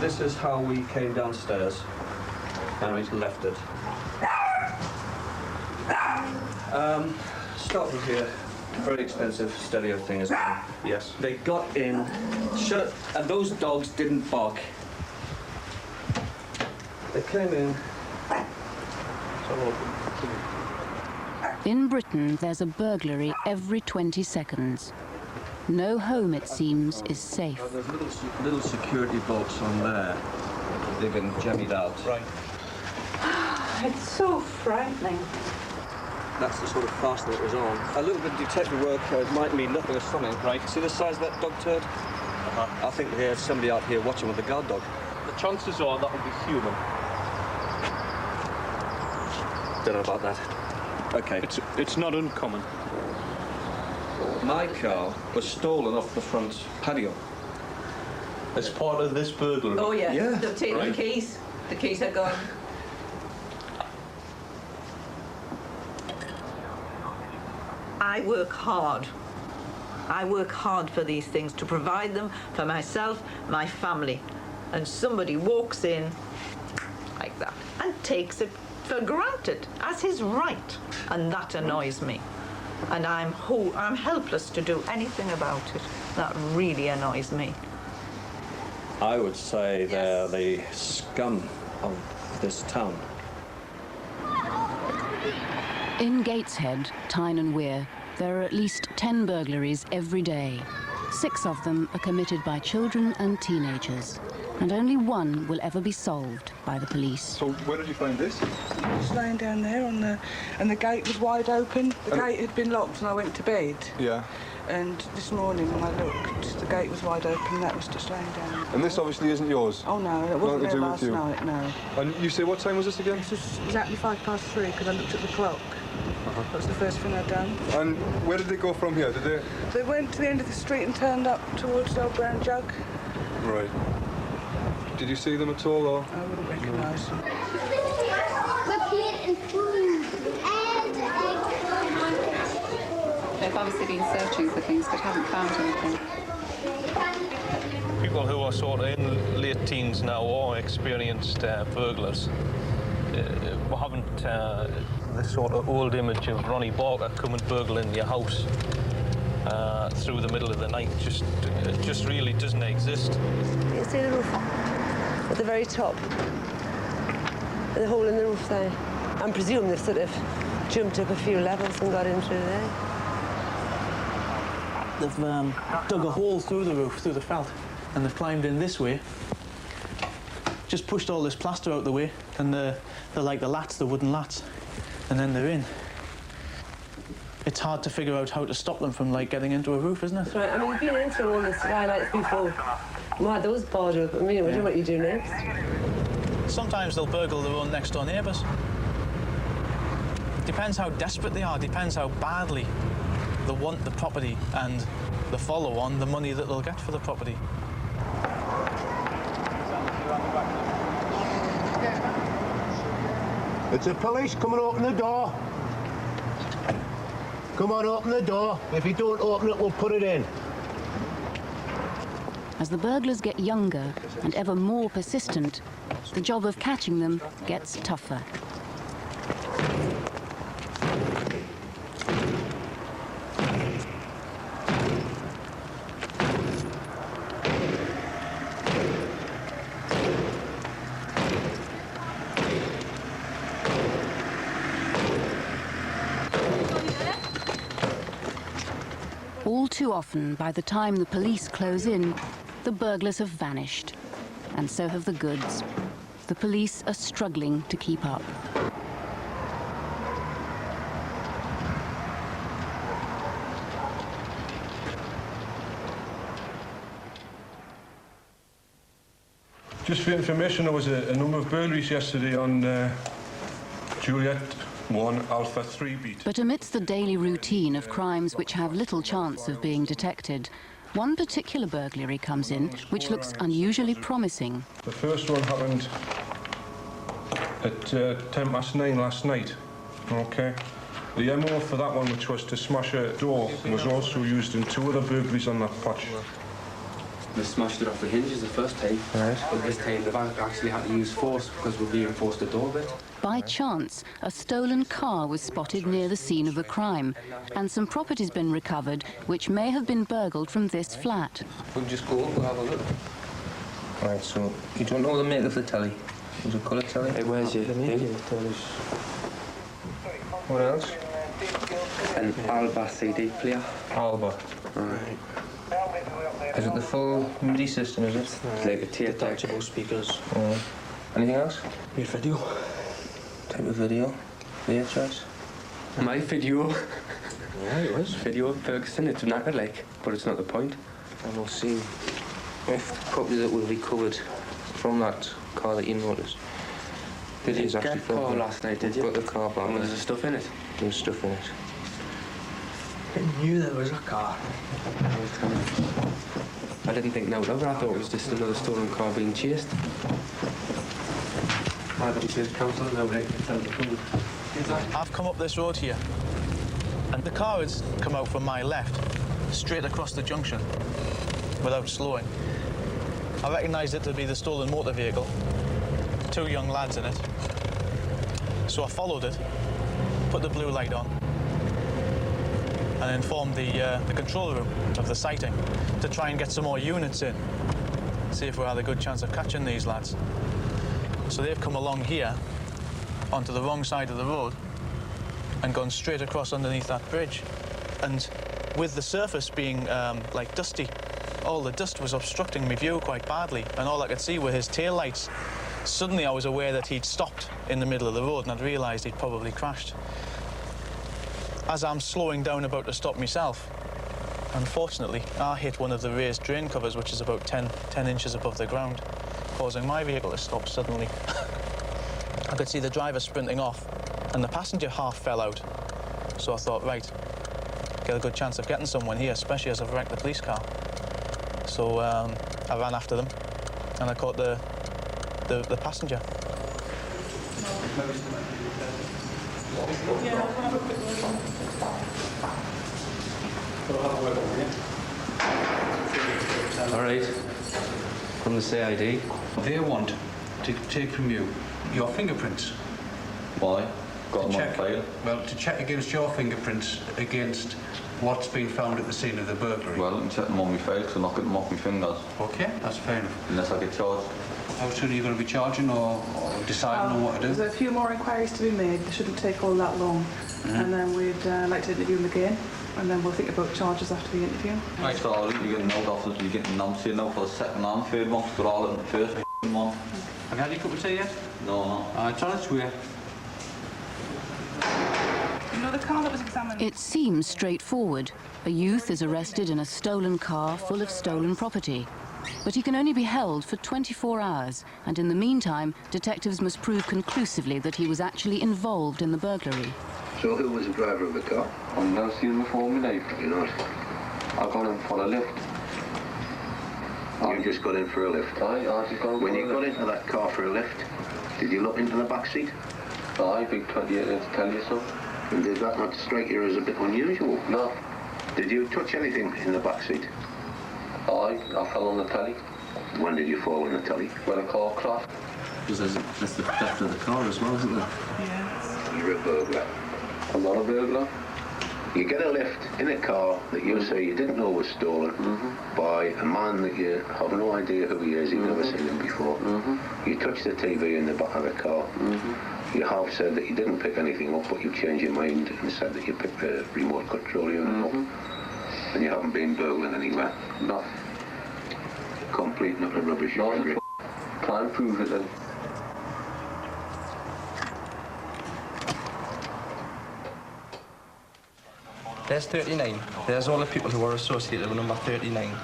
This is how we came downstairs, and we left it. Start from here. Very expensive stereo thing as well. Yes. They got in, shut it, and those dogs didn't bark. They came in. In Britain, there's a burglary every 20 seconds. No home, it seems, is safe. Well, there's little security bolts on there. They've been jemmied out. Right. It's so frightening. That's the sort of fastener it was on. A little bit of detective work might mean nothing or something. Right. See the size of that dog turd? I think there's somebody out here watching with the guard dog. The chances are that would be human. Don't know about that. Okay. It's not uncommon. My car was stolen off the front patio. As part of this burglary? Oh, yeah. Yeah. They've taken Right. the keys. The keys are gone. I work hard. I work hard for these things, to provide them for myself, my family. And somebody walks in like that and takes it for granted as his right. And that annoys me. And I'm helpless to do anything about it. That really annoys me. I would say they're the scum of this town. In Gateshead, Tyne and Wear, there are at least 10 burglaries every day. 6 of them are committed by children and teenagers. And only one will ever be solved by the police. So where did you find this? Just lying down there and the gate was wide open. The gate had been locked and I went to bed. Yeah. And this morning when I looked, the gate was wide open and that was just lying down there. And this obviously isn't yours? Oh no, it wasn't there last night, no. And you say what time was this again? This was exactly 3:05 because I looked at the clock. That was the first thing I'd done. And where did they go from here? Did they? They went to the end of the street and turned up towards the old brown jug. Right. Did you see them at all, or? I wouldn't recognise them. They've obviously been searching for things but haven't found anything. People who are sort of in late teens now or experienced burglars haven't this sort of old image of Ronnie Barker coming burgling your house through the middle of the night. It just really doesn't exist. You see the roof at the very top? The hole in the roof there. I presume they've sort of jumped up a few levels and got in through there. They've dug a hole through the roof, through the felt, and they've climbed in this way. Just pushed all this plaster out the way, and they're like the lats, the wooden lats, and then they're in. It's hard to figure out how to stop them from, like, getting into a roof, isn't it? Right, I mean, you've been in through all the skylights before. Wow, those barred up. I mean, I wonder what you do next. Sometimes they'll burgle their own next-door neighbours. Depends how desperate they are, depends how badly they want the property, and they follow on the money that they'll get for the property. It's the police. Come and open the door. Come on, open the door. If you don't open it, we'll put it in. As the burglars get younger and ever more persistent, the job of catching them gets tougher. All too often, by the time the police close in, the burglars have vanished, and so have the goods. The police are struggling to keep up. Just for information, there was a number of burglaries yesterday on Juliet 1 Alpha 3 beat. But amidst the daily routine of crimes which have little chance of being detected, one particular burglary comes in which looks unusually promising. The first one happened at 9:10 last night. Okay. The MO for that one, which was to smash a door, was also used in 2 other burglaries on that patch. They smashed it off the hinges the first time. Right. But this time they've actually had to use force because we've reinforced the door a bit. By chance, a stolen car was spotted near the scene of the crime, and some property's been recovered which may have been burgled from this flat. We'll just go up and have a look. Right, so you don't know the make of the telly? There's a colour telly? Hey, where's your thing? What else? An Alba CD player. Alba. Right. Is it the full MIDI system, is it? It's like a tape detachable speakers. Anything else? Your video. Type of video? VHS? My video. Yeah, it was. Video of Ferguson, it's knackered like, but it's not the point. And we'll see if the property that will be covered from that car that you noticed. Did you is actually get the car last night, did you? Got the car back. And there's stuff in it? There's stuff in it. I knew there was a car. I didn't think no over. I thought it was just another stolen car being chased. Why don't you chase council now, right? I've come up this road here, and the car has come out from my left, straight across the junction, without slowing. I recognised it to be the stolen motor vehicle, 2 young lads in it. So I followed it, put the blue light on, and informed the control room of the sighting to try and get some more units in, see if we had a good chance of catching these lads. So they've come along here, onto the wrong side of the road, and gone straight across underneath that bridge. And with the surface being like dusty, all the dust was obstructing my view quite badly, and all I could see were his tail lights. Suddenly I was aware that he'd stopped in the middle of the road, and I'd realised he'd probably crashed. As I'm slowing down about to stop myself, unfortunately, I hit one of the raised drain covers, which is about 10 inches above the ground, causing my vehicle to stop suddenly. I could see the driver sprinting off, and the passenger half fell out. So I thought, right, get a good chance of getting someone here, especially as I've wrecked the police car. So I ran after them, and I caught the passenger. All right. From the CID. They want to take from you your fingerprints. Why? Got them on check, file. well, to check against your fingerprints against what's been found at the scene of the burglary. Well, I can check them on my file because I'm not getting them off my fingers. Okay, that's fair enough. Unless I get charged. How soon are you going to be charging or deciding on what to do? There's a few more inquiries to be made. They shouldn't take all that long. And then we'd like to interview them again. And then we'll think about charges after the interview. Right. So you're getting out officers, you're getting announced here now for the second and third one, but all in the first one. Have you had your cup of tea yet? No. It's on its way. You know the car that was examined? It seems straightforward. A youth is arrested in a stolen car full of stolen property. But he can only be held for 24 hours, and in the meantime, detectives must prove conclusively that he was actually involved in the burglary. So who was the driver of the car? I've never seen him before in my life. You not? I got in for a lift. You just got in for a lift? I just got in When you got into that car for a lift, did you look into the back seat? Aye, big 28 inch telly or so. And did that not strike you as a bit unusual? No. Did you touch anything in the back seat? Aye, I fell on the telly. When did you fall on the telly? When a car crashed. Because that's the theft of the car as well, isn't it? Yes. You're a burglar. I'm not a burglar. You get a lift in a car that you say you didn't know was stolen by a man that you have no idea who he is, you've never seen him before. You touch the TV in the back of the car. You have said that you didn't pick anything up, but you changed your mind and said that you picked the remote control unit up. And you haven't been burgling anywhere? No. Complete not a rubbish. No, can't prove it then. There's 39. There's all the people who are associated with number 39.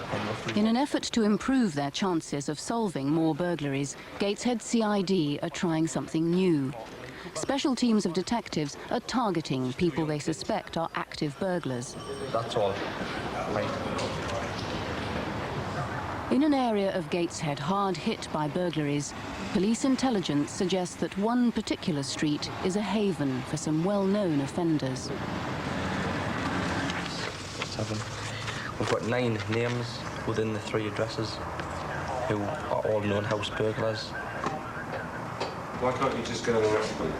In an effort to improve their chances of solving more burglaries, Gateshead CID are trying something new. Special teams of detectives are targeting people they suspect are active burglars. That's all. Right. In an area of Gateshead hard hit by burglaries, police intelligence suggests that one particular street is a haven for some well-known offenders. We've got 9 names within the 3 addresses who are all known house burglars. Why can't you just go and arrest them?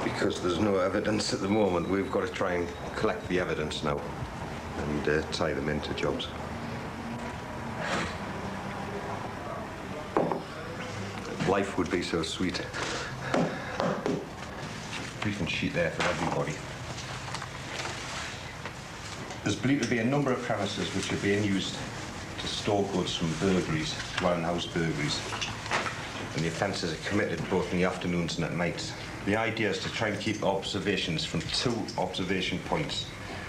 Because there's no evidence at the moment. We've got to try and collect the evidence now and tie them into jobs. Life would be so sweet. Briefing sheet there for everybody. There's believed to be a number of premises which are being used to store goods from burglaries, dwelling house burglaries. And the offences are committed both in the afternoons and at night. The idea is to try and keep observations from 2 observation points.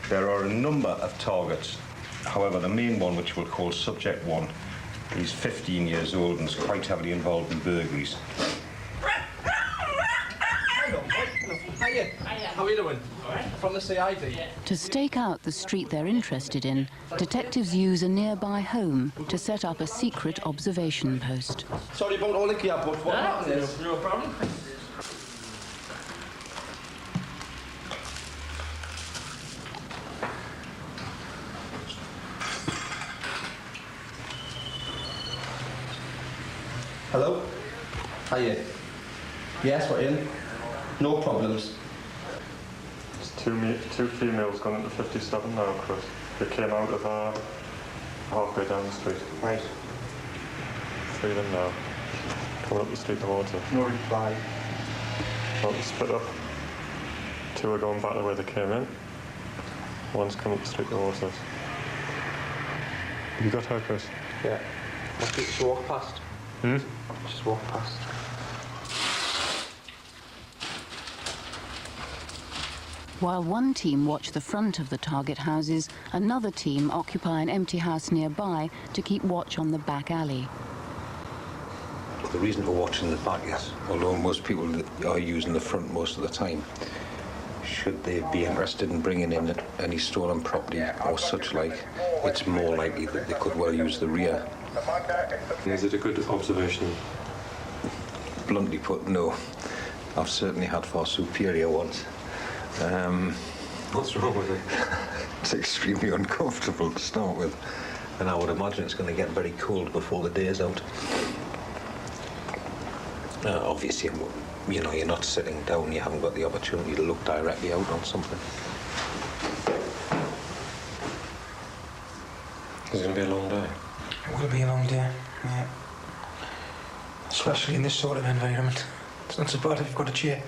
There are a number of targets. However, the main one, which we'll call Subject 1, he's 15 years old and is quite heavily involved in burglaries. Hiya. How are you doing? From the CID. To stake out the street they're interested in, detectives use a nearby home to set up a secret observation post. Sorry about all the gear, but what happened is... No problem. Hello? Hiya. Yes, we're in. No problems. There's two females gone into 57 now, Chris. They came out of halfway down the street. Right. 3 of them now. Coming up the street towards us. No reply. Well, they split up. 2 are going back the way they came in. 1's coming up the street towards us. Have you got her, Chris? Yeah. I'll just walk past. Just walk past. While one team watch the front of the target houses, another team occupy an empty house nearby to keep watch on the back alley. The reason for watching the back is, although most people are using the front most of the time, should they be interested in bringing in any stolen property or such like, it's more likely that they could well use the rear. Is it a good observation? Bluntly put, no. I've certainly had far superior ones. What's wrong with it? It's extremely uncomfortable to start with, and I would imagine it's going to get very cold before the day is out. Obviously, you know, you're not sitting down, you haven't got the opportunity to look directly out on something. It's going to be a long day. It will be a long day, yeah. Especially in this sort of environment. It's not so bad if you've got a chair.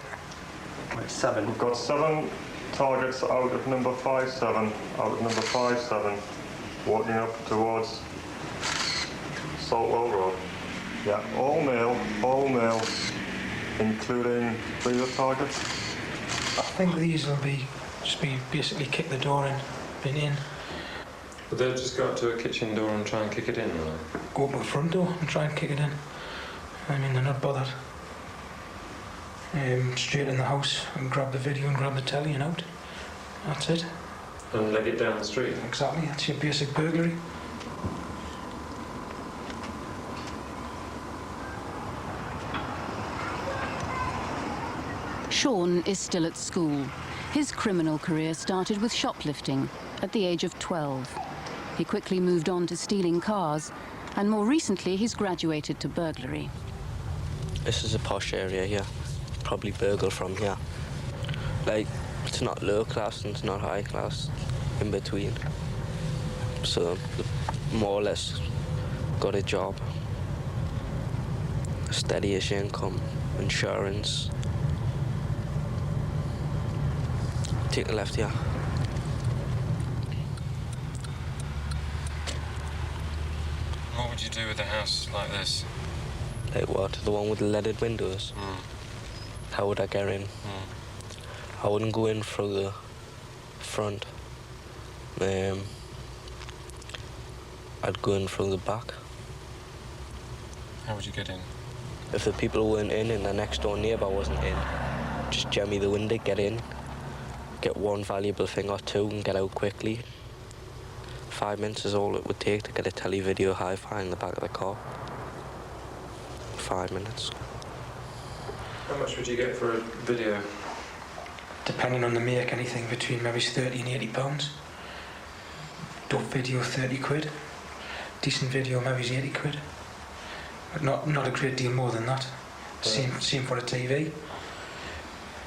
Right, 7. We've got 7 targets out of number 57. Out of number 57, walking up towards Saltwell Road. Yeah, all male, including 3 other targets. I think these will just be basically kick the door in, been in. But they'll just go up to a kitchen door and try and kick it in, will they? Go up to the front door and try and kick it in. I mean, they're not bothered. Straight in the house and grab the video and grab the telly and out. That's it. And leg it down the street? Exactly, that's your basic burglary. Sean is still at school. His criminal career started with shoplifting at the age of 12. He quickly moved on to stealing cars, and more recently he's graduated to burglary. This is a posh area here. Probably burgle from here. Like, it's not low class and it's not high class, in between. So, more or less got a job, a steady-ish income, insurance. Take a left here. What would you do with a house like this? Like what? The one with the leaded windows? How would I get in? I wouldn't go in through the front. I'd go in through the back. How would you get in? If the people weren't in and the next door neighbour wasn't in, just jemmy the window, get in, get one valuable thing or 2 and get out quickly. 5 minutes is all it would take to get a telly video hi-fi in the back of the car. 5 minutes. How much would you get for a video? Depending on the make, anything between maybe £30 and £80. Dub video, 30 quid. decent video maybe is 80 quid. But not a great deal more than that. Same for a TV.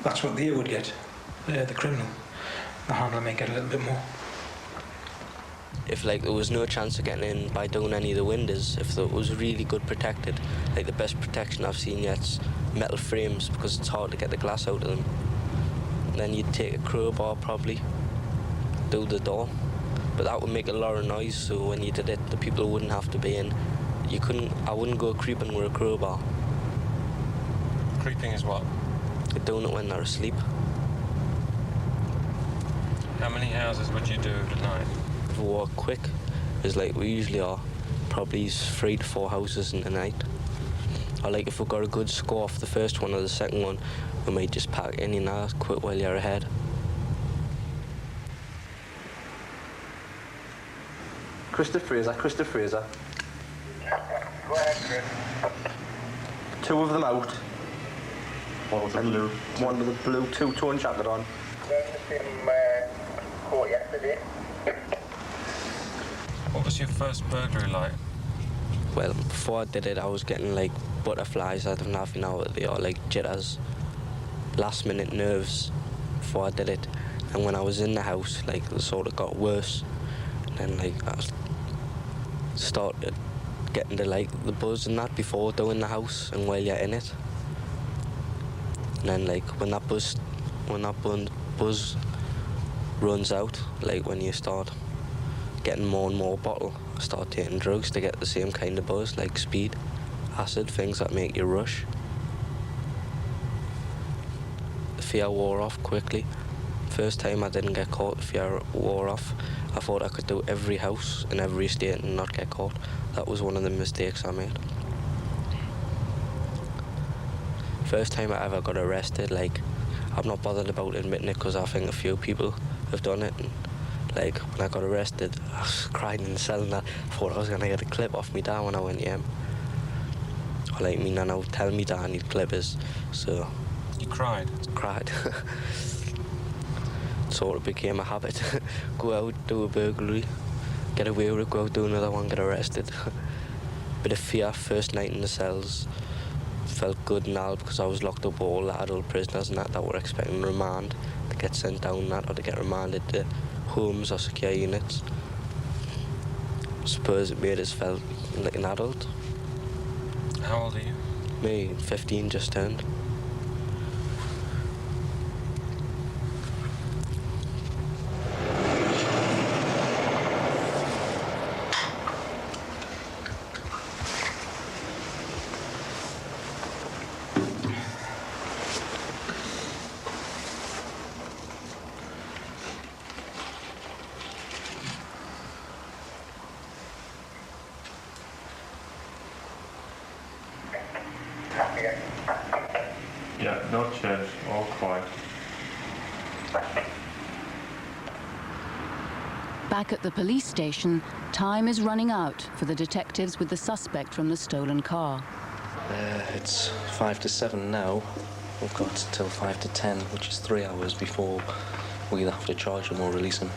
That's what they would get, the criminal. The handler may get a little bit more. If like there was no chance of getting in by doing any of the windows, if it was really good protected, like the best protection I've seen yet's metal frames because it's hard to get the glass out of them. Then you'd take a crowbar probably, do the door, but that would make a lot of noise. So when you did it, the people wouldn't have to be in. I wouldn't go creeping with a crowbar. Creeping is what? They're doing it when they're asleep. How many houses would you do at night? If we walk quick, it's like we usually are, probably 3 to 4 houses in the night. Or like if we got a good score off the first one or the second one, we might just pack in and out, quit while you're ahead. Christopher Fraser. Go ahead, Chris. 2 of them out. One with the blue. One with the blue two-tone jacket on. Caught yesterday. What was your first burglary like? Well, before I did it, I was getting like butterflies out of nothing out of or like jitters, last-minute nerves before I did it. And when I was in the house, like it sort of got worse. And then like I started getting the the buzz and that before doing the house and while you're in it. And then like when that buzz runs out, like when you start getting more and more bottle, I start taking drugs to get the same kind of buzz, like speed, acid, things that make you rush. The fear wore off quickly. First time I didn't get caught, the fear wore off. I thought I could do every house in every state and not get caught. That was one of the mistakes I made. First time I ever got arrested, like, I'm not bothered about admitting it because I think a few people have done it. And, like, when I got arrested, I was crying in the cell and I thought I was going to get a clip off me dad when I went home. Or like, me nana would tell me dad I need clippers, so... You cried? Cried. Sort of became a habit. Go out, do a burglary, get away with it, go out, do another one, get arrested. Bit of fear, first night in the cells. Felt good and all because I was locked up with all the adult prisoners and that were expecting remand to get sent down and that, or to get remanded to homes or secure units. I suppose it made us feel like an adult. How old are you? Me, 15 just turned. Yeah, no change, all quiet. Back at the police station, time is running out for the detectives with the suspect from the stolen car. It's 5 to 7 now. We've got till 5 to 10, which is 3 hours before we either have to charge him or release him.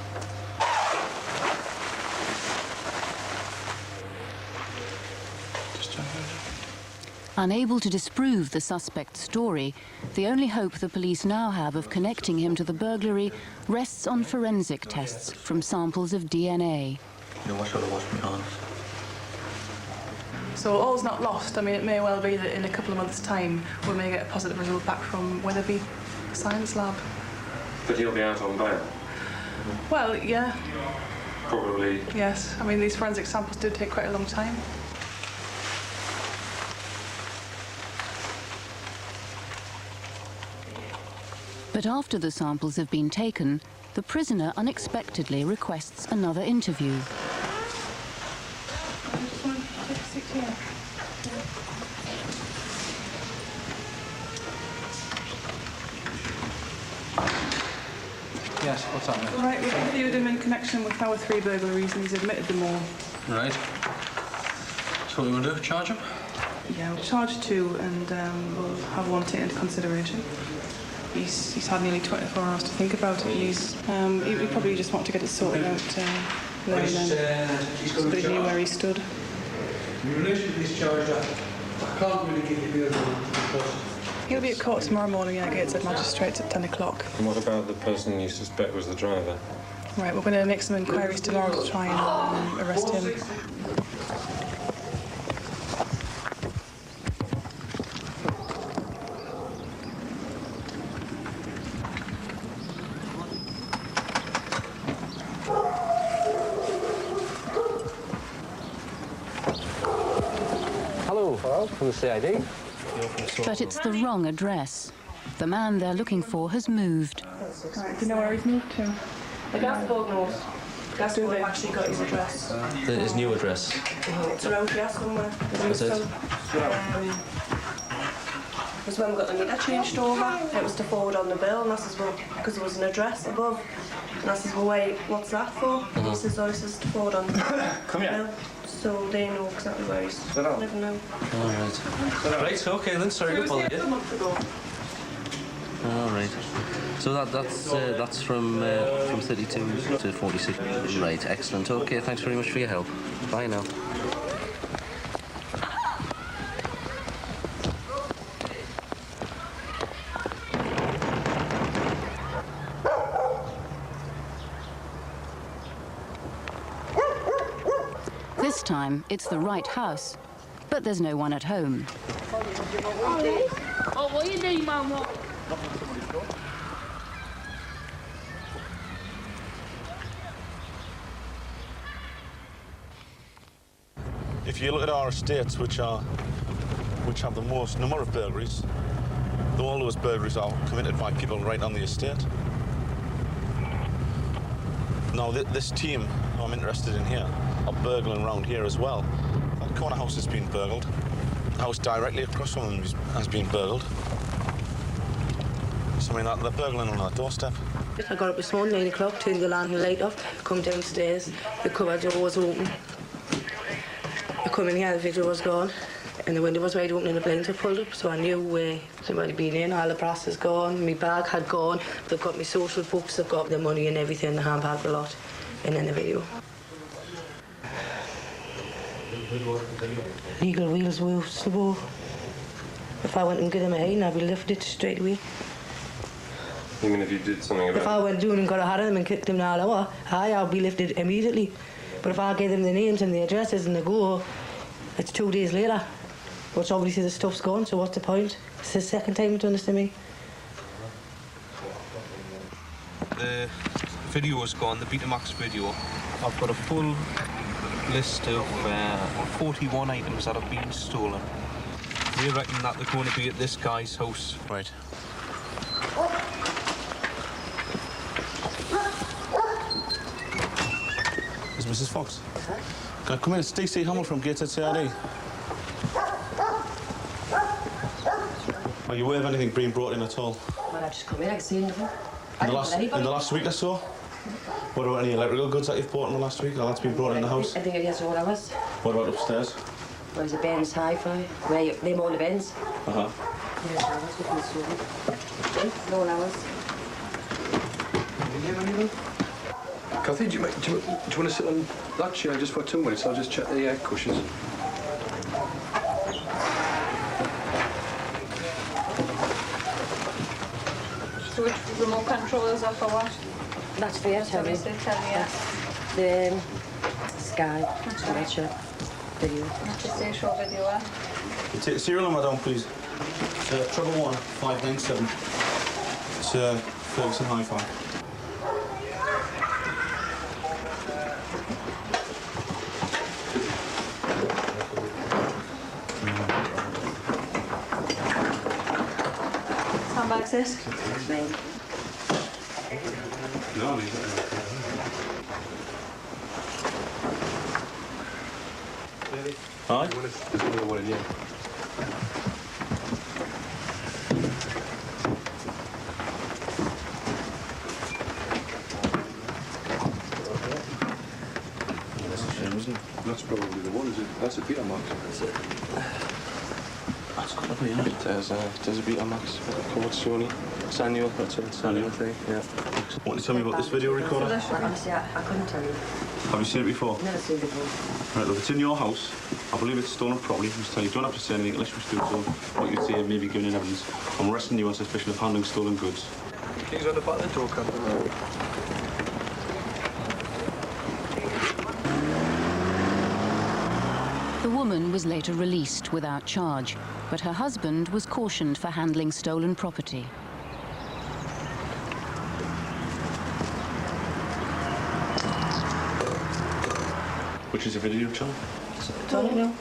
Unable to disprove the suspect's story, the only hope the police now have of connecting him to the burglary rests on forensic tests from samples of DNA. You know, I should have washed my hands. So all's not lost. I mean, it may well be that in a couple of months' time we may get a positive result back from Wetherby Science Lab. But he'll be out on bail? Well, yeah. Probably. Yes. I mean, these forensic samples do take quite a long time. But after the samples have been taken, the prisoner unexpectedly requests another interview. Yes, what's happening? Right, we've interviewed him in connection with our 3 burglaries and he's admitted them all. Right. So what do you want to do? Charge him? Yeah, we'll charge 2 and we'll have 1 taken into consideration. He's had nearly 24 hours to think about it. He probably just wanted to get it sorted out there and then so that he knew where he stood. In relation to this charge, I can't really give you a because He'll be at court tomorrow morning at Gateshead Magistrates at 10 o'clock. And what about the person you suspect was the driver? Right, we're going to make some inquiries tomorrow to try and arrest him. Hello, from the CID. But it's the wrong address. The man they're looking for has moved. Right, do you know where he's moved to? The Gasboard knows. Gasboard actually got his address. His new address. It's around here somewhere. What's it? Was when we got the meter changed over. It was to forward on the bill, and I says, well, because there was an address above. And I says, well, wait, what's that for? And he says, oh, this is to forward on the bill. So they know exactly where he's living now. All right. Right, okay then, sorry to bother you. All right. So that's from 32 to 46. Right, excellent. Okay, thanks very much for your help. Bye now. This time, it's the right house, but there's no one at home. Oh, what are you doing, Mama? If you look at our estates, which have the most number of burglaries, all those burglaries are committed by people right on the estate. Now, this team who I'm interested in here are burgling around here as well. That corner house has been burgled. The house directly across from them has been burgled. So, I mean, they're burgling on our doorstep. I got up this morning, 9 o'clock, turned the lantern light off, come downstairs, the cupboard door was open. I come in here, the video was gone, and the window was wide open and the blinds were pulled up, so I knew somebody had been in. All the brass is gone, my bag had gone, they've got my social books, they've got the money and everything, the handbag, the lot, and then the video. Legal wheels were slow. If I went and get him a hand, I'd be lifted straight away. You mean if you did something about it? If I went down and got a hat of them and kicked them all over, I'll be lifted immediately. But if I gave them the names and the addresses and the go, it's 2 days later. Which obviously the stuff's gone, so what's the point? It's the second time it's done this to me. The video is gone, the Betamax video. I've got a full list of 41 items that have been stolen. We reckon that they're going to be at this guy's house. Right. Is Mrs. Fox? Can I come in? It's DC Hamill from Gateshead CID. Are you aware of anything being brought in at all? Well, I've just come in, I can see nothing. In the last week or so? What about any electrical goods that you've bought in the last week, or that's been brought in the house? I think it is all hours. What about upstairs? There's a Ben's Hi-Fi. Them all the Ben's. Uh-huh. There's hours, we can see them. All hours. Kathy, do you want to sit on that chair just for 2 minutes? I'll just check the air cushions. So which remote controls are for what? That's for you, tell me. The Sky, amateur video. Amateur show video, eh? Take the serial number down, please. It's 11597. It's Ferguson Hi-Fi. Handbag sis? No, Hi. That's probably the one, is it? That's a Peter mark. That's It's got to be, yeah. There's a Betamax called Sony. It's annual, that's it, it's annual thing, yeah. Want to tell me about this video recorder? Honestly, I couldn't tell you. Have you seen it before? Never seen it before. Right, look, it's in your house. I believe it's stolen property. I'm just telling you, you don't have to say anything unless you wish to do so. What you'd say, maybe giving in evidence. I'm arresting you on suspicion of handling stolen goods. Keys on the back of the door, Captain. The woman was later released without charge, but her husband was cautioned for handling stolen property. Which is a video channel? Don't know.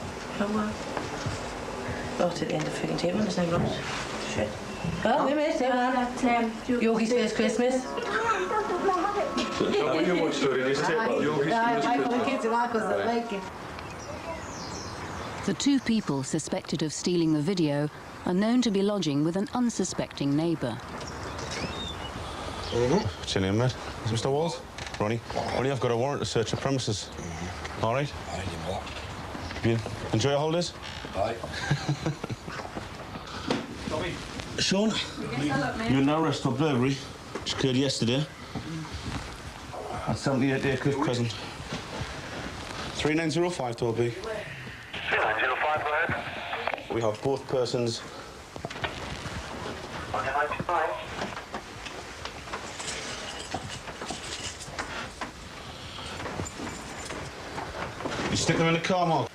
Oh, to the end of freaking table, there's no rush. Shit. Oh, wait a minute, Yogi's First Christmas. When you watch story, just take that Yogi's First Christmas. The two people suspected of stealing the video are known to be lodging with an unsuspecting neighbour. What's your name, mate? Is Mr. Walls? Ronnie? Ronnie, I've got a warrant to search the premises. All right? You enjoy your holidays? Aye. Sean, you're now arrested for burglary, which occurred yesterday at 78 Acres Crescent. 3905 to B. 3905, go ahead. We have both persons. On your 95. You stick them in the car, Mark.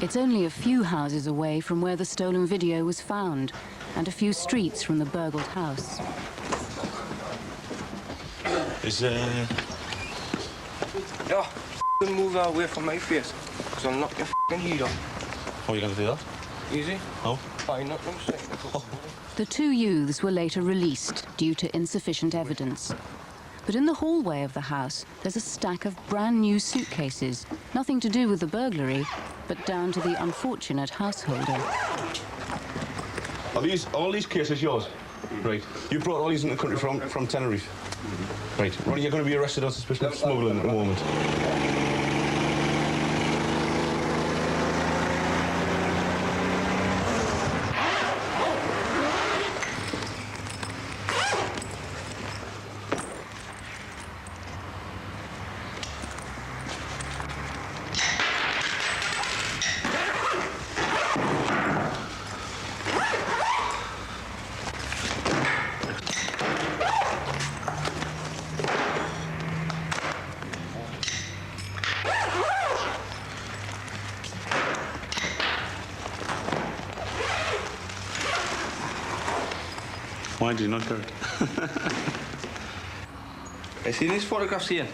It's only a few houses away from where the stolen video was found, and a few streets from the burgled house. Is, Yeah, move away from my face, because I'll knock your head off. How are you going to do that? Easy. How? I knock them straight. The two youths were later released due to insufficient evidence. But in the hallway of the house, there's a stack of brand new suitcases, nothing to do with the burglary, but down to the unfortunate householder. Are all these cases yours? Right. You brought all these in the country from Tenerife? Right. Ronnie, you're going to be arrested on suspicion of smuggling at the moment. Why did you not do it? I see these photographs here.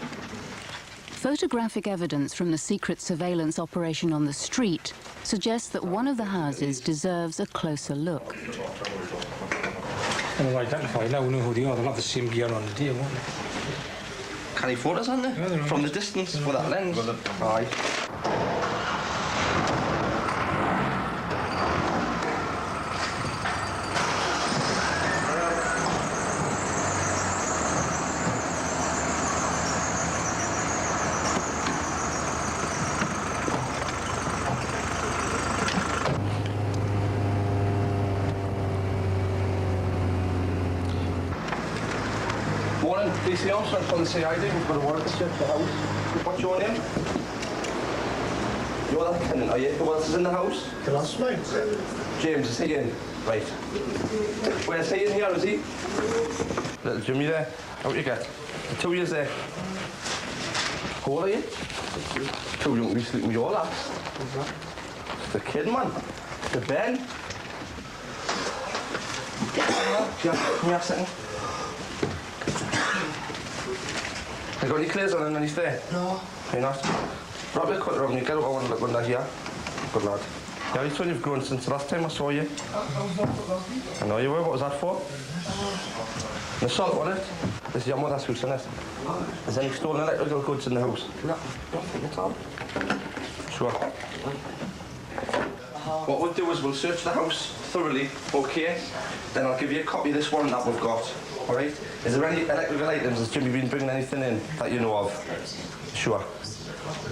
Photographic evidence from the secret surveillance operation on the street suggests that one of the houses deserves a closer look. And they'll identify now, know who they are. They'll have the same gear on the day, won't they? Can I photos on there? Yeah, from the distance with that lens? Aye. Morning, DC Armstrong from the CID. We've got a warrant to search the house. What's your name? You're that tenant, are you? Who else is in the house? Can I smell? James, is he in? Right. Where's he in here, is he? Little Jimmy there. Out you get. The two years there. How old are you? Two young, we sleep with your lads. The kid, man. The Ben. Yeah, come here a second. Have you got any clothes on underneath there? No. Are you not? Probably cut around you. Get out of one under here. Good lad. Yeah, you told you've grown since the last time I saw you. I know you were. What was that for? An assault on it? This is your mother's house, isn't it? Is there any stolen electrical goods in the house? No, nothing at all. Sure. What we'll do is we'll search the house thoroughly, okay? Then I'll give you a copy of this warrant that we've got, all right? Is there any electrical items? Has Jimmy been bringing anything in that you know of? Sure.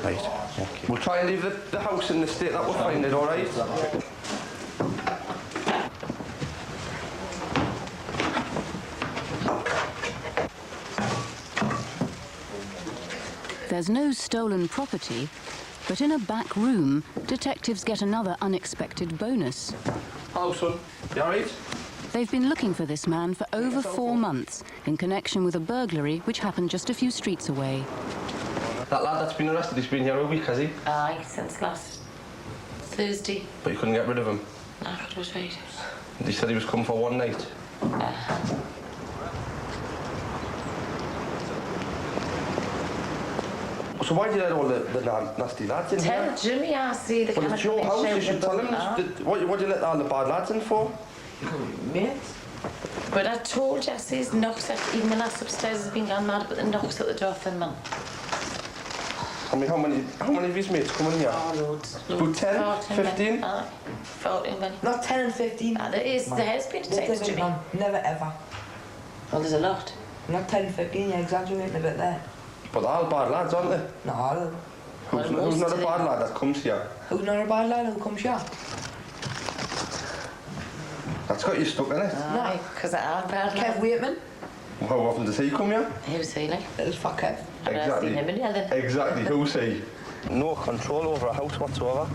Right, okay. We'll try and leave the house in the state that we'll find it, all right? There's no stolen property, but in a back room, detectives get another unexpected bonus. Hello, son. You all right? They've been looking for this man for over 4 months in connection with a burglary which happened just a few streets away. That lad that's been arrested, he's been here a week, has he? Aye, since last Thursday. But you couldn't get rid of him. No, that was right. And he said he was coming for one night. So why did you let all the nasty lads in here? Tell Jimmy I see the Well, it's your house, you should tell him. What did you let all the bad lads in for? Mate. But I told Jesse's knocks at, even the lass upstairs has been gone mad, but the knocks at the door for man. I mean, how many of his mates come in here? Oh, loads. About 10, 15? 14 men. Not 10 and 15. There has been a time, Jimmy. Never ever. Well, there's a lot. Not 10 and 15, you're exaggerating a bit there. But they're all bad lads, aren't they? No, all of them. Who's not a bad lad that comes here? Who's not a bad lad who comes here? That's got you stuck in it. No, because I'm bad. Kev Waitman. How often does he come here? Who's he like? Little fuck Kev. Exactly. Exactly, who's he? No control over a house whatsoever.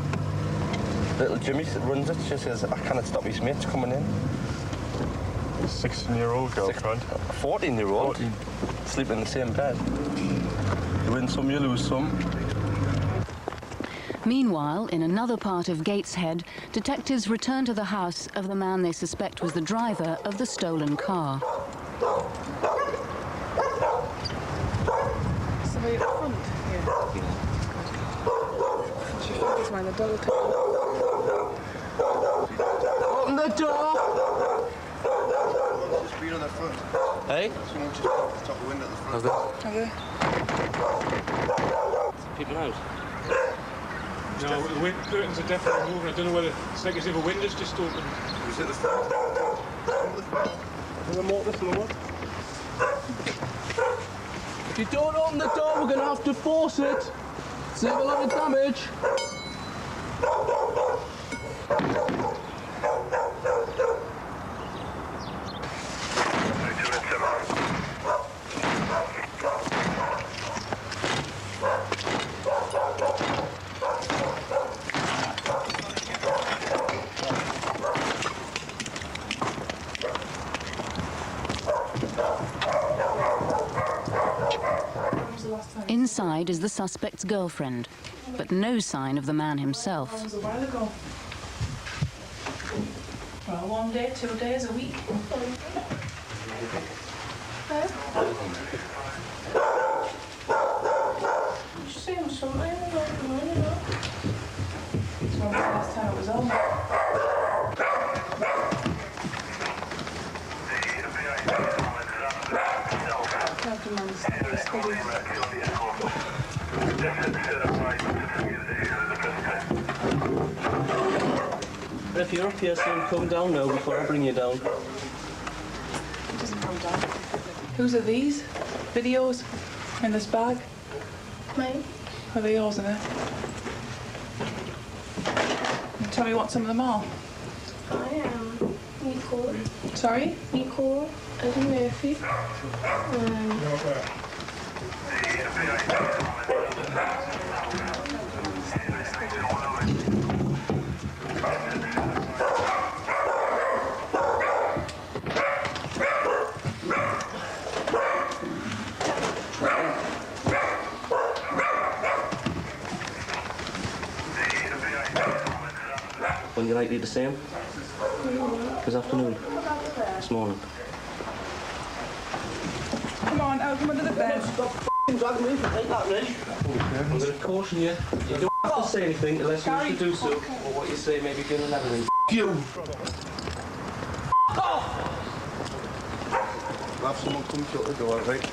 Little Jimmy runs it, she says, I cannot stop his mates coming in. 16-year-old girlfriend. 14-year-old. Sleep in the same bed. You win some, you lose some. Meanwhile, in another part of Gateshead, detectives return to the house of the man they suspect was the driver of the stolen car. Somebody at the front? Yeah. She thinks mine, the dog will take Open the door! Just been on the front. Hey? Someone just off the top of the window at the front. Okay. People out? No, the curtains are definitely moving. I don't know whether it's like as if a window's just opened. Was it the front? The mortise and the wood. If you don't open the door, we're going to have to force it. Save a lot of damage. Inside is the suspect's girlfriend, but no sign of the man himself. That was a while ago. Well, 1 day, 2 days, a week. You seem something, you know. It's when the last time it was on. If you're up here, soon come down now before I bring you down. It doesn't come down. Whose are these videos in this bag? Mine. Are they yours in there? Can you tell me what some of them are? I am Nicole. Sorry? Nicole, Eddie Murphy. When you likely to see him? This afternoon? This morning? Come on, out from under the bed. Drag me if you take that, Rich. I'm going to caution you. You don't have to say anything unless you wish to do so. Or what you say may be good and everything. You! We'll have someone come shut the door, right?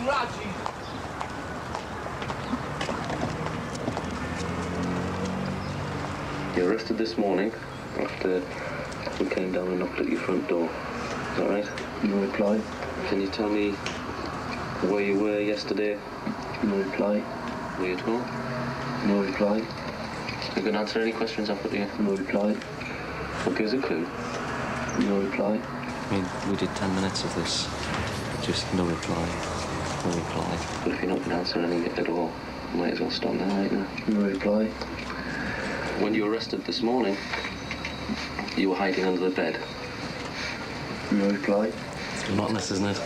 Raji! You arrested this morning after we came down and knocked at your front door. Is that right? No reply. Can you tell me where you were yesterday? No reply. Were you at home? No reply. You can answer any questions I put to you? No reply. Well, give us a clue. No reply. I mean, we did 10 minutes of this Just no reply. No reply. But if you're not going to answer anything at all, you might as well stop now, right now. No reply. When you were arrested this morning, you were hiding under the bed. No reply. It's monotonous, isn't it?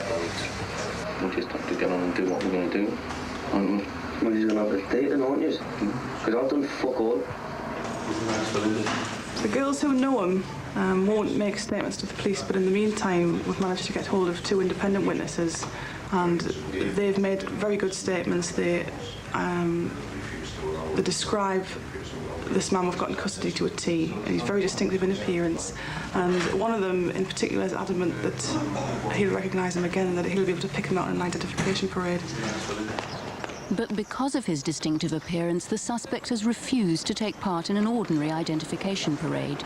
We just have to get on and do what we're going to do, aren't we? Well, you're going to have a date, aren't you? Because I've done fuck all. The girls who know him won't make statements to the police, but in the meantime, we've managed to get hold of 2 independent witnesses, and they've made very good statements. They describe this man we've got in custody to a T, and he's very distinctive in appearance. And one of them in particular is adamant that he'll recognise him again and that he'll be able to pick him out in an identification parade. But because of his distinctive appearance, the suspect has refused to take part in an ordinary identification parade.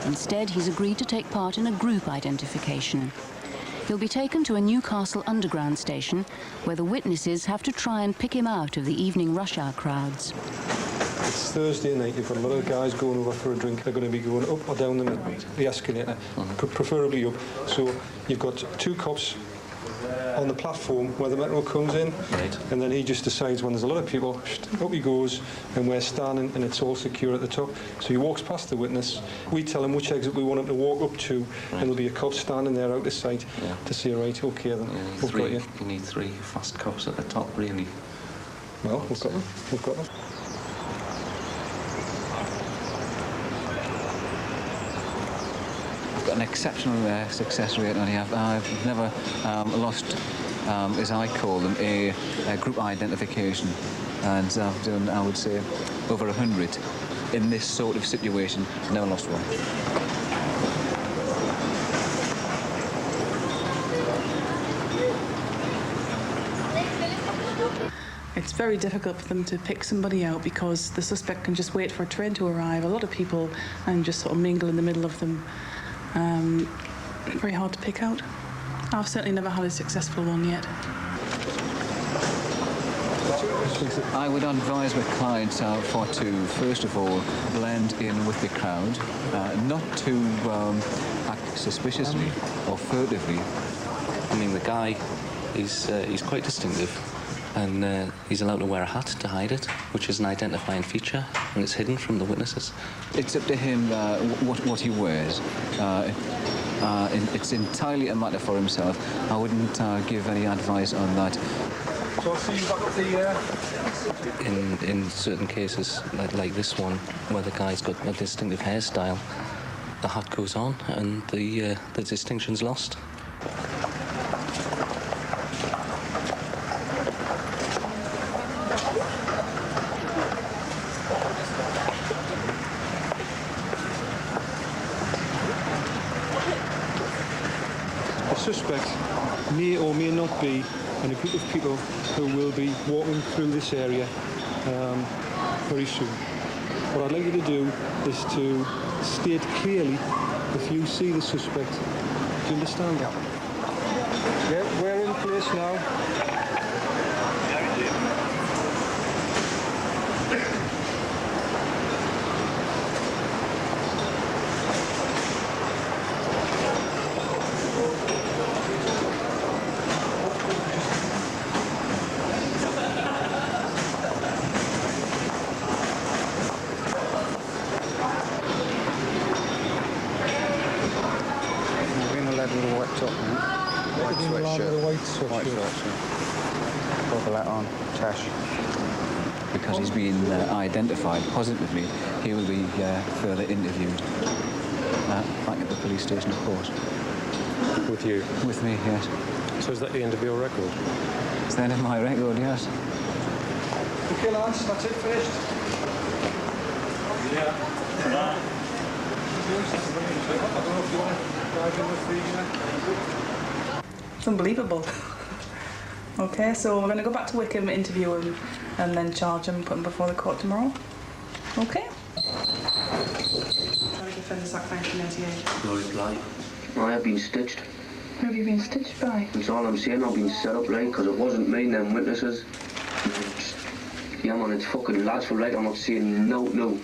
Instead, he's agreed to take part in a group identification. He'll be taken to a Newcastle Underground station, where the witnesses have to try and pick him out of the evening rush hour crowds. It's Thursday night, you've got a lot of guys going over for a drink. They're going to be going up or down the escalator, preferably up. So you've got 2 cops on the platform where the metro comes in, and then he just decides when there's a lot of people, up he goes, and we're standing and it's all secure at the top. So he walks past the witness, we tell him which exit we want him to walk up to, and there'll be a cop standing there out of sight to say, right, okay then, we've got you. You need 3 fast cops at the top, really. Well, we've got them, we've got them. Got an exceptional success rate on here. I've never lost, as I call them, a group identification, and I've done, I would say, over 100 in this sort of situation. Never lost one. It's very difficult for them to pick somebody out because the suspect can just wait for a train to arrive, a lot of people, and just sort of mingle in the middle of them. Very hard to pick out. I've certainly never had a successful one yet. I would advise my clients for to, first of all, blend in with the crowd, not to act suspiciously or furtively. I mean, the guy, he's quite distinctive, and he's allowed to wear a hat to hide it, which is an identifying feature, and it's hidden from the witnesses. It's up to him what he wears. It's entirely a matter for himself. I wouldn't give any advice on that. So I'll see you back up the... In certain cases, like this one, where the guy's got a distinctive hairstyle, the hat goes on and the distinction's lost. The suspect may or may not be in a group of people who will be walking through this area very soon. What I'd like you to do is to state clearly if you see the suspect. Do you understand that? Yeah, we're in place now. Because he's been identified positively, he will be further interviewed back at the police station, of course. With you? With me, yes. So is that the end of your record? It's the end of my record, yes. Okay, Lance, that's it, finished? Yeah. I don't know if you want to dive in with the... It's unbelievable. Okay, so we're going to go back to Wickham, interview him, and then charge him and put him before the court tomorrow. Okay? Try to defend this Act 1988. No reply. I have been stitched. Who have you been stitched by? That's all I'm saying. I've been set up right because it wasn't me and them witnesses. Yeah, man, it's fucking lads for right. I'm not saying no. Well,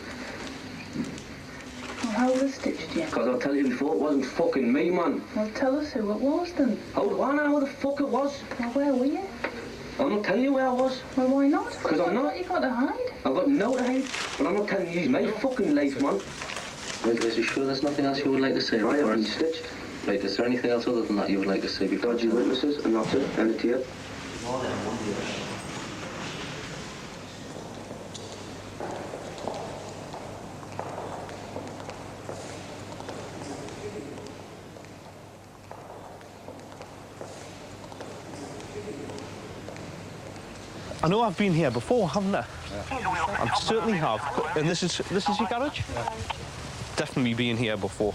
how would have stitched you? Because I'll tell you before, it wasn't fucking me, man. Well, tell us who it was then. How do I know who the fuck it was? Well, where were you? I'm not telling you where I was. Well, why not? Because I'm not. What you got to hide? I've got no to hide, but I'm not telling you my fucking life, man. Right, is you sure there's nothing else you would like to say? Right, I've been stitched. Right, is there anything else other than that you would like to say before? Dodgy witnesses, and that's it, end it here. I know I've been here before, haven't I? I certainly have. And this is your garage? Yeah. Definitely been here before.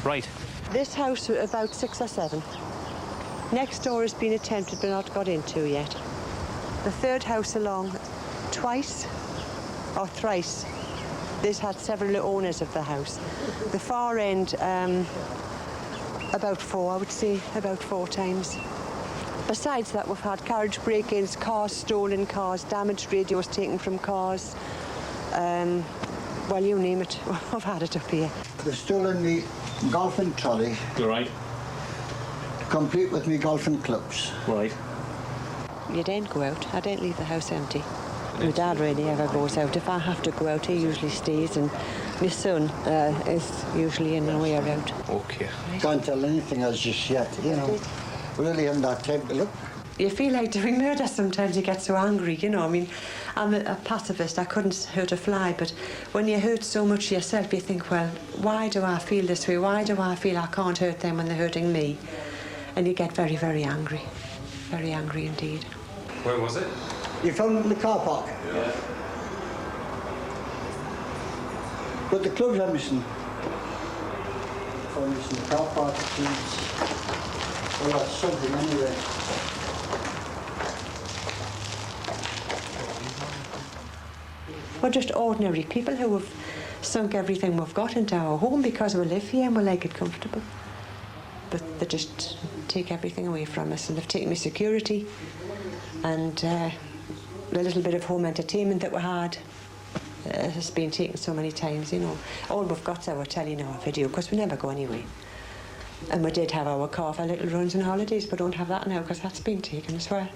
Right. This house about 6 or 7. Next door has been attempted but not got into yet. The third house along, twice or thrice. This had several owners of the house. The far end, about 4, I would say, about 4 times. Besides that, we've had carriage break-ins, cars stolen, cars, damaged radios taken from cars. Well, you name it, I've had it up here. They've stolen me golfing trolley. Right. Complete with me golfing clubs. Right. You don't go out. I don't leave the house empty. My dad really ever goes out. If I have to go out, he usually stays, and my son is usually in and we're out. Okay. Can't tell anything else just yet, you know. Really haven't had time to look. You feel like doing murder sometimes. You get so angry, you know. I mean, I'm a pacifist. I couldn't hurt a fly, but when you hurt so much yourself, you think, well, why do I feel this way? Why do I feel I can't hurt them when they're hurting me? And you get very, very angry. Very angry indeed. Where was it? You found it in the car park? Yeah. But the clubs are missing. Oh, missing the car park, well, that's something anyway. We're just ordinary people who have sunk everything we've got into our home because we live here and we like it comfortable. But they just take everything away from us, and they've taken my security and the little bit of home entertainment that we had has been taken so many times, you know. All we've got's our telly and our video, because we never go anywhere. And we did have our car for little runs and holidays, but don't have that now because that's been taken as well.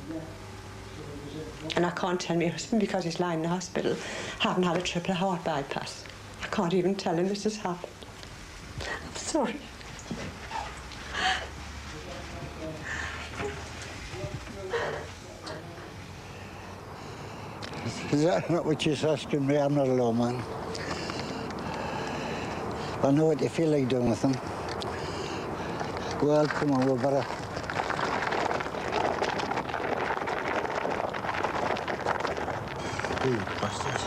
And I can't tell my husband, because he's lying in the hospital, having had a triple heart bypass. I can't even tell him this has happened. I'm sorry. Is that not what you're asking me? I'm not a lawman. I know what you feel like doing with them. Well, come on, we better. You bastards.